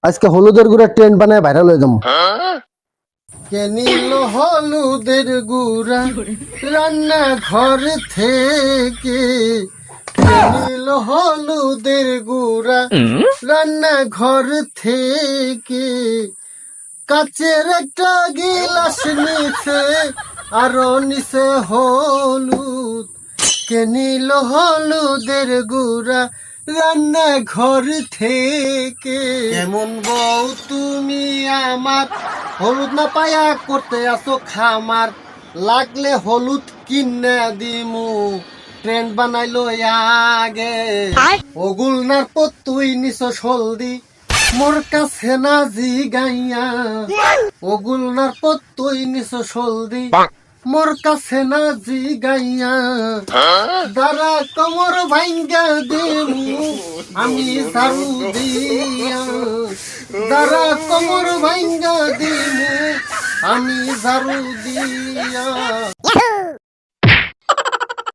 আজকে হলুদের গুঁড়া ট্রেন্ড বানায় ভাইরাল হয়ে যাবো। কে নিল হলুদের গুঁড়া রান্না ঘর থেকে? কে নিল হলুদের গুঁড়া রান্না ঘর থেকে? কাচের একটা গিলাস নিচে আরো নিচে হলুদ। কে নিল হলুদের গুঁড়া রান্না ঘর থেকে? কেমন বউ তুমি আমার, হলুদ না পায়া করতে আসো খামার। লাগলে হলুদ কিনে দিমু, ট্রেন্ড বানাইলো আগে। ওগুল নার পর তুই নিছ সলদি, মোর কাছে না জি গাইয়া। ওগুল নার পর তুই নিছ সলদি, মোর কাছে না জি গাইয়া। দাঁড়া কোমর ভাঙ্গা দিমু আমি ঝাড়ু দিয়া। দাঁড়া কোমর ভাঙ্গা দিমু আমি ঝাড়ু দিয়া।